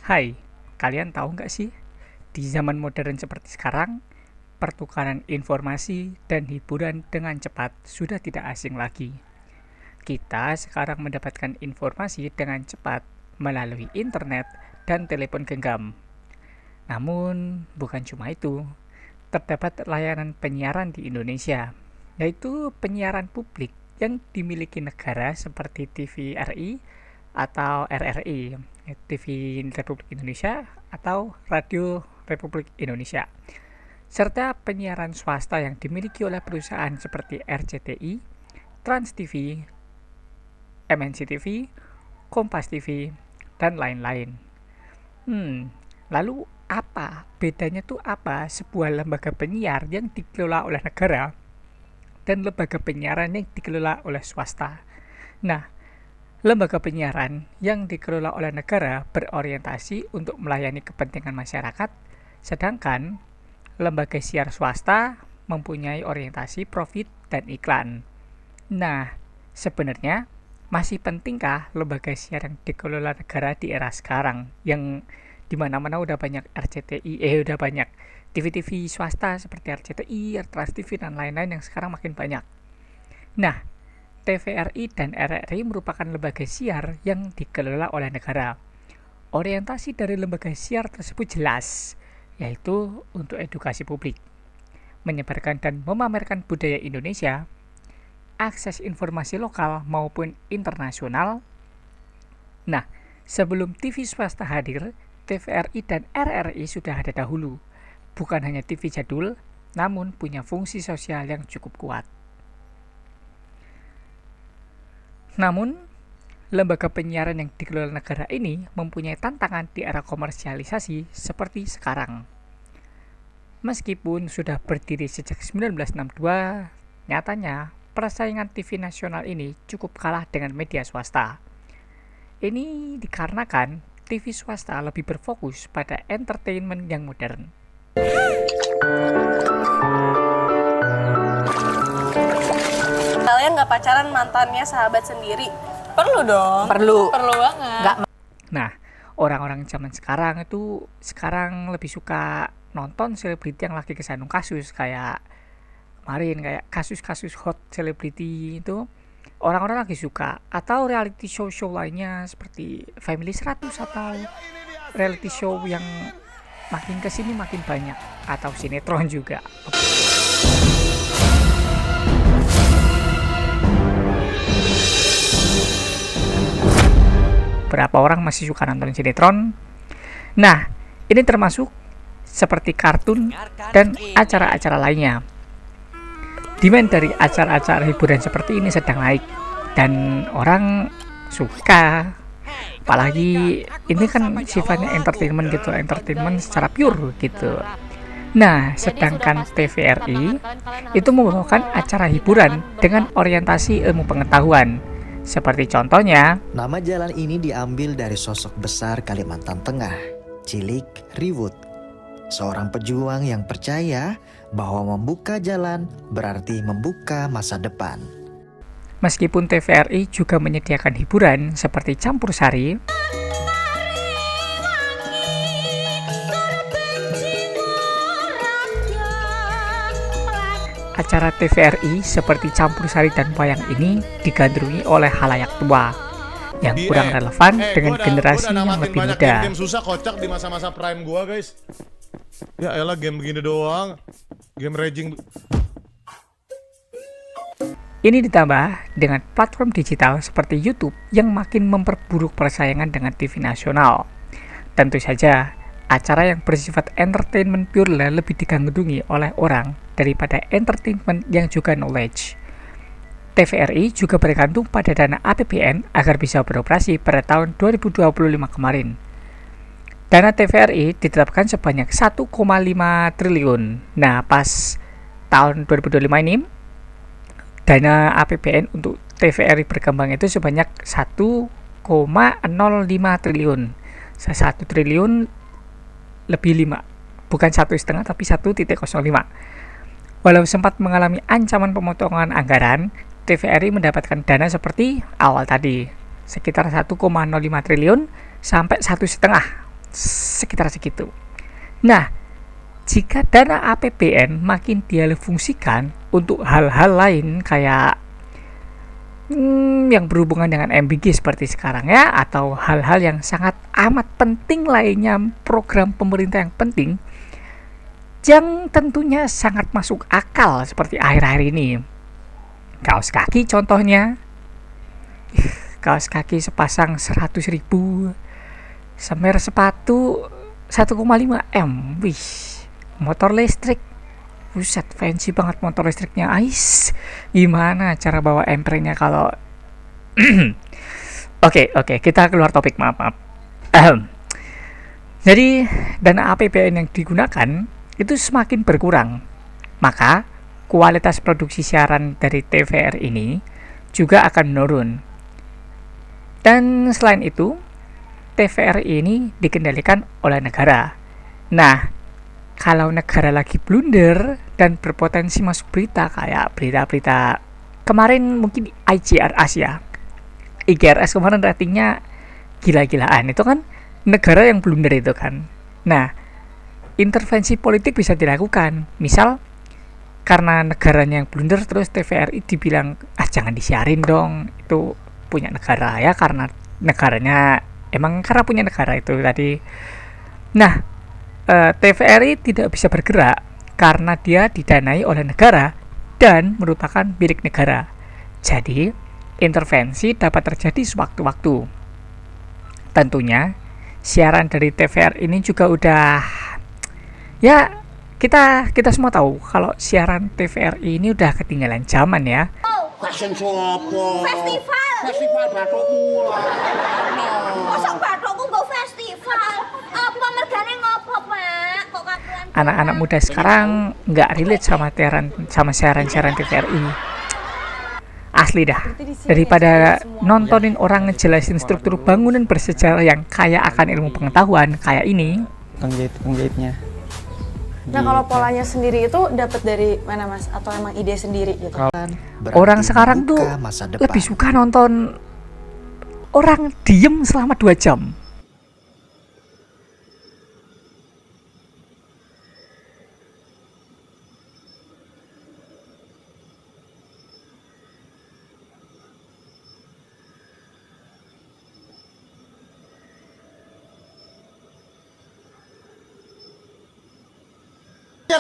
Hai, kalian tahu nggak sih, di zaman modern seperti sekarang, pertukaran informasi dan hiburan dengan cepat sudah tidak asing lagi. Kita sekarang mendapatkan informasi dengan cepat melalui internet dan telepon genggam. Namun, bukan cuma itu, terdapat layanan penyiaran di Indonesia, yaitu penyiaran publik yang dimiliki negara seperti TVRI atau RRI, TV Republik Indonesia atau Radio Republik Indonesia, serta penyiaran swasta yang dimiliki oleh perusahaan seperti RCTI, Trans TV, MNC TV, Kompas TV, dan lain-lain. Lalu apa bedanya tuh apa sebuah lembaga penyiar yang dikelola oleh negara dan lembaga penyiaran yang dikelola oleh swasta? Nah, lembaga penyiaran yang dikelola oleh negara berorientasi untuk melayani kepentingan masyarakat, sedangkan lembaga siar swasta mempunyai orientasi profit dan iklan. Nah, sebenarnya masih pentingkah lembaga siar yang dikelola negara di era sekarang yang dimana-mana udah banyak RCTI, udah banyak TV-TV swasta seperti RCTI, Trans TV, dan lain-lain yang sekarang makin banyak. Nah, TVRI dan RRI merupakan lembaga siar yang dikelola oleh negara. Orientasi dari lembaga siar tersebut jelas, yaitu untuk edukasi publik, menyebarkan dan memamerkan budaya Indonesia, akses informasi lokal maupun internasional. Nah, sebelum TV swasta hadir, TVRI dan RRI sudah ada dahulu. Bukan hanya TV jadul, namun punya fungsi sosial yang cukup kuat. Namun, lembaga penyiaran yang dikelola negara ini mempunyai tantangan di era komersialisasi seperti sekarang. Meskipun sudah berdiri sejak 1962, nyatanya persaingan TV nasional ini cukup kalah dengan media swasta. Ini dikarenakan TV swasta lebih berfokus pada entertainment yang modern. Kalian nggak pacaran mantannya sahabat sendiri? Perlu dong. Perlu banget. nggak Nah, orang-orang zaman sekarang lebih suka nonton selebriti yang lagi kesandung kasus, kayak kemarin kayak kasus-kasus hot selebriti itu orang-orang lagi suka, atau reality show lainnya seperti Family 100 atau reality show yang makin kesini makin banyak, atau sinetron juga. Berapa orang masih suka nonton sinetron? Nah, ini termasuk seperti kartun dan acara-acara lainnya. Demand dari acara-acara hiburan seperti ini sedang naik dan orang suka. Apalagi ini kan sifatnya entertainment gitu, entertainment secara pure gitu. Nah, sedangkan TVRI itu membawakan acara hiburan dengan orientasi ilmu pengetahuan. Seperti contohnya, nama jalan ini diambil dari sosok besar Kalimantan Tengah, Cilik Riwut, seorang pejuang yang percaya bahwa membuka jalan berarti membuka masa depan. Meskipun TVRI juga menyediakan hiburan seperti Campur Sari, acara TVRI seperti Campur Sari dan Wayang ini digandrungi oleh halayak tua yang kurang relevan dengan generasi yang lebih muda. Game susah kocak di masa-masa prime gua, guys. Ya elah, game begini doang. Game raging. Ini ditambah dengan platform digital seperti YouTube yang makin memperburuk persaingan dengan TV nasional. Tentu saja, acara yang bersifat entertainment pure lebih digandrungi oleh orang daripada entertainment yang juga knowledge. TVRI juga bergantung pada dana APBN agar bisa beroperasi pada tahun 2025 kemarin. Dana TVRI ditetapkan sebanyak 1,5 triliun. Nah, pas tahun 2025 ini, dana APBN untuk TVRI berkembang itu sebanyak 1,05 triliun. 1 triliun lebih 5. Bukan 1,5 tapi 1,05. Walau sempat mengalami ancaman pemotongan anggaran, TVRI mendapatkan dana seperti awal tadi, sekitar 1,05 triliun sampai 1,5 sekitar segitu. Nah, jika dana APBN makin dialihfungsikan untuk hal-hal lain kayak yang berhubungan dengan MBG seperti sekarang ya, atau hal-hal yang sangat amat penting lainnya, program pemerintah yang penting yang tentunya sangat masuk akal seperti akhir-akhir ini. Kaos kaki contohnya, kaos kaki sepasang 100.000, semer sepatu 1,5 M. Wih, motor listrik, buset, fancy banget motor listriknya. Ais, gimana cara bawa emperenya kalau Oke, kita keluar topik, maaf. Jadi dana APBN yang digunakan itu semakin berkurang, maka kualitas produksi siaran dari TVRI ini juga akan menurun. Dan selain itu, TVRI ini dikendalikan oleh negara. Nah, kalau negara lagi blunder dan berpotensi masuk berita kayak berita-berita kemarin, mungkin IGR Asia, IGRS kemarin ratingnya gila-gilaan, itu kan negara yang blunder itu kan. Nah, intervensi politik bisa dilakukan, misal karena negaranya yang blunder terus TVRI dibilang jangan disiarin dong, itu punya negara ya, karena negaranya emang karena punya negara itu tadi. Nah, TVRI tidak bisa bergerak karena dia didanai oleh negara dan merupakan milik negara. Jadi, intervensi dapat terjadi sewaktu-waktu. Tentunya, siaran dari TVRI ini juga udah, ya, kita semua tahu kalau siaran TVRI ini udah ketinggalan zaman ya. Fashion show apa? Festival. Festival bathukmu lah. Mosok bathukku nggo festival. Apa mergane ngopo, Pak? Kok kakuan. Anak-anak muda sekarang nggak relate sama siaran-siaran TVRI. Asli dah. Daripada nontonin orang ngejelasin struktur bangunan bersejarah yang kaya akan ilmu pengetahuan kayak ini. Pengjahitnya. Nah, kalau polanya sendiri itu dapat dari mana, Mas? Atau emang ide sendiri gitu? Orang sekarang tuh lebih suka nonton orang diem selama 2 jam.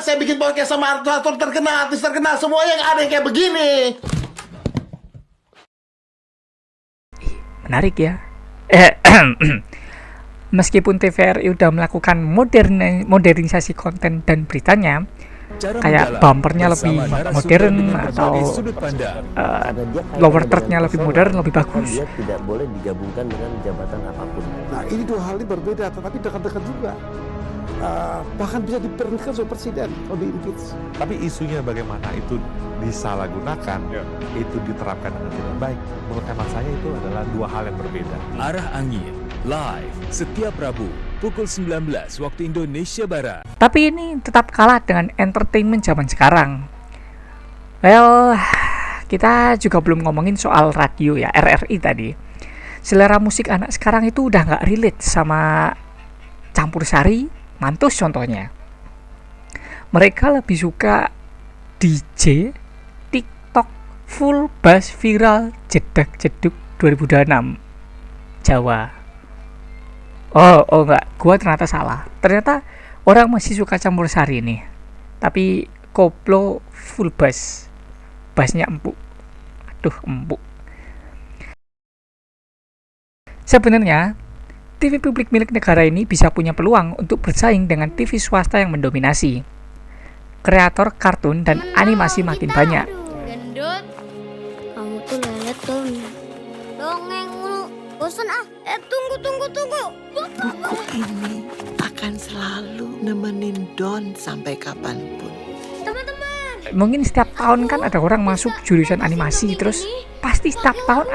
Saya bikin podcast sama artis terkenal semuanya ada yang kayak begini. Menarik ya. Meskipun TVRI udah melakukan modernisasi konten dan beritanya, kayak bumpernya lebih modern atau lower third-nya lebih modern, lebih bagus. Dia tidak boleh digabungkan dengan jabatan apapun. Nah, ini dua hal ini berbeda, tetapi dekat-dekat juga. Bahkan bisa diberhentikan oleh presiden kalau di-impeach. Tapi isunya bagaimana itu disalahgunakan, itu diterapkan dengan tidak baik. Menurut hemat saya itu adalah dua hal yang berbeda. Arah Angin, live setiap Rabu pukul 19 waktu Indonesia Barat. Tapi ini tetap kalah dengan entertainment zaman sekarang. Well, kita juga belum ngomongin soal radio ya, RRI tadi. Selera musik anak sekarang itu udah nggak relate sama campur sari, Mantus contohnya. Mereka lebih suka DJ, TikTok, full bass viral, jedak-jeduk 2026 Jawa. Oh enggak, gua ternyata salah. Ternyata orang masih suka campur sari nih. Tapi koplo full bass. Bassnya empuk. Aduh, empuk. Sebenarnya TV publik milik negara ini bisa punya peluang untuk bersaing dengan TV swasta yang mendominasi. Kreator kartun dan animasi makin banyak. Gendut. Kamu tuh lelet dong. Dongeng mulu. Bosan ah. Tunggu. Buku ini akan selalu nemenin Don sampai kapanpun. Teman-teman. Mungkin setiap tahun kan ada orang masuk jurusan animasi, terus pasti setiap tahun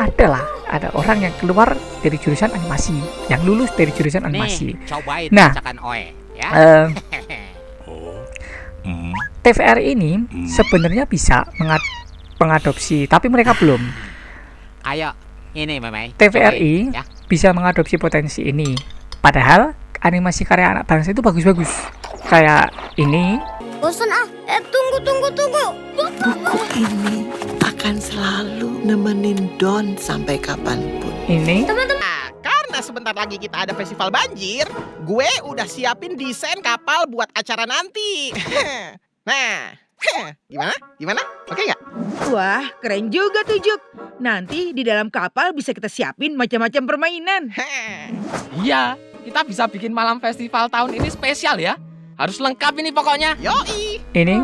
ada orang yang keluar dari jurusan animasi, yang lulus dari jurusan animasi. Nah, TVRI ini sebenarnya bisa mengadopsi, tapi mereka belum. Ayo, ini Memai. TVRI bisa mengadopsi potensi ini. Padahal animasi karya anak bangsa itu bagus-bagus. Kayak ini. Bosan ah, tunggu. Buku ini akan selalu nemenin Don sampai kapanpun. Ini. Karena sebentar lagi kita ada festival banjir, gue udah siapin desain kapal buat acara nanti. Nah, gimana? Oke nggak? Wah, keren juga tuh Juk. Nanti di dalam kapal bisa kita siapin macam-macam permainan. Iya, kita bisa bikin malam festival tahun ini spesial ya. Harus lengkap ini pokoknya. Yoi. Ini.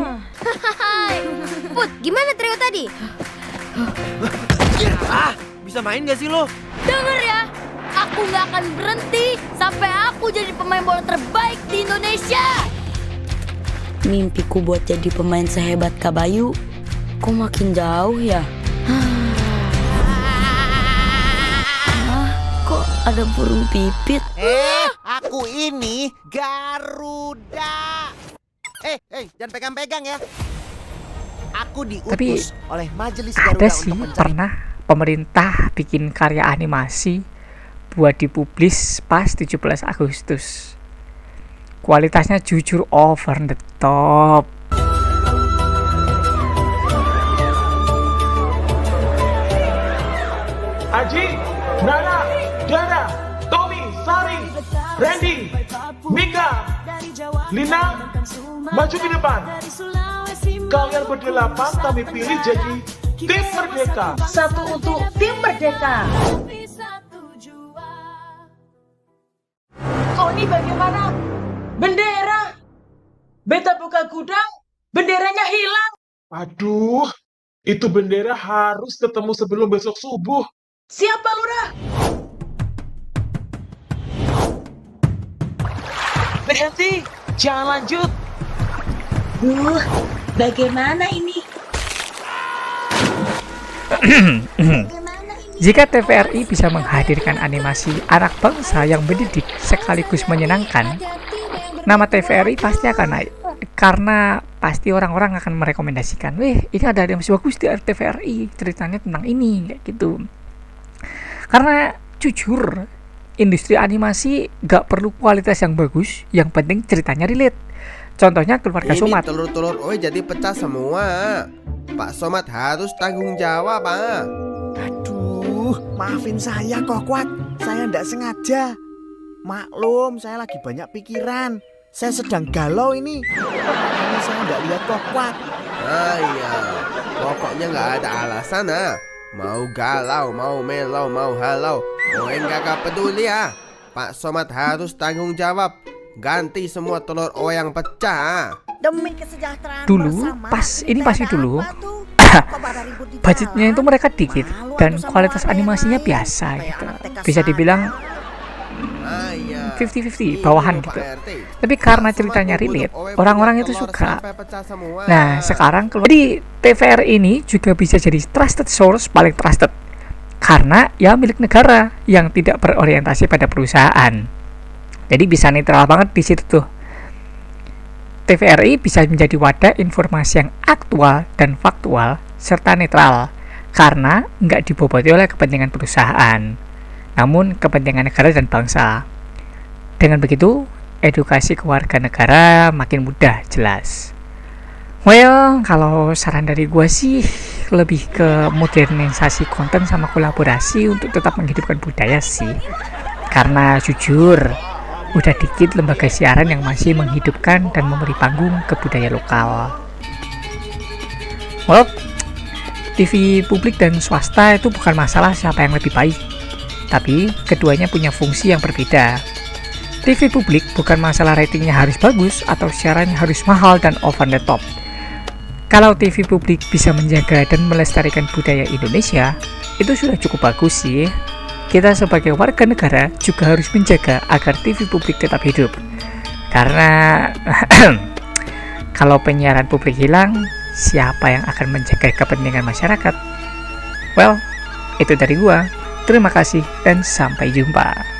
Put, gimana trio tadi? Bisa main gak sih lo? Dengar ya, aku nggak akan berhenti sampai aku jadi pemain bola terbaik di Indonesia. Mimpiku buat jadi pemain sehebat Kak Bayu, kok makin jauh ya? Kok ada burung pipit? Aku ini Garuda. Jangan pegang-pegang ya. Aku diutus oleh Majelis Garuda ada sih untuk pernah pemerintah bikin karya animasi buat dipublis pas 17 Agustus. Kualitasnya jujur over the top. Aji, Nana, Dara, Tommy, Sari, Randy, Mika, Lina, maju ke depan. Kalian berdelapan kami pilih jadi Tim Merdeka. Satu untuk Tim Merdeka. Oh, ini bagaimana? Bendera. Beta buka gudang, benderanya hilang. Aduh, itu bendera harus ketemu sebelum besok subuh. Siapa Lurah? Berhenti, jangan lanjut. Bagaimana ini? Jika TVRI bisa menghadirkan animasi anak bangsa yang mendidik sekaligus menyenangkan, nama TVRI pasti akan naik. Karena pasti orang-orang akan merekomendasikan, ini ada animasi bagus di TVRI, ceritanya tentang ini, kayak gitu. Karena jujur, industri animasi gak perlu kualitas yang bagus, yang penting ceritanya relate. Contohnya Keluarga Somad. Ini telur-telur jadi pecah semua. Pak Somad harus tanggung jawab, Pak. Aduh, maafin saya Kokwat. Saya ndak sengaja. Maklum, saya lagi banyak pikiran. Saya sedang galau ini. Ini saya ndak lihat Kokwat. Iya, pokoknya nggak ada alasan Mau galau, mau melau, mau halau, Oen gak peduli ya. Pak Somad harus tanggung jawab. Ganti semua telur yang pecah. Demi kesejahteraan dulu bersama, pasti dulu budgetnya itu mereka dikit dan kualitas animasinya biasa gitu. Bisa dibilang 50-50 bawahan gitu. Tapi karena ceritanya relate, orang-orang itu suka. Nah sekarang jadi TVR ini juga bisa jadi trusted source paling trusted karena ya milik negara yang tidak berorientasi pada perusahaan. Jadi bisa netral banget di situ tuh. TVRI bisa menjadi wadah informasi yang aktual dan faktual serta netral karena nggak diboboti oleh kepentingan perusahaan, namun kepentingan negara dan bangsa. Dengan begitu, edukasi kewarganegaraan makin mudah jelas. Well, kalau saran dari gua sih lebih ke modernisasi konten sama kolaborasi untuk tetap menghidupkan budaya sih. Karena jujur, udah dikit lembaga siaran yang masih menghidupkan dan memberi panggung ke budaya lokal. Well, TV publik dan swasta itu bukan masalah siapa yang lebih baik, tapi keduanya punya fungsi yang berbeda. TV publik bukan masalah ratingnya harus bagus atau siarannya harus mahal dan over the top. Kalau TV publik bisa menjaga dan melestarikan budaya Indonesia, itu sudah cukup bagus sih. Kita sebagai warga negara juga harus menjaga agar TV publik tetap hidup. Karena kalau penyiaran publik hilang, siapa yang akan menjaga kepentingan masyarakat? Well, itu dari gua. Terima kasih dan sampai jumpa.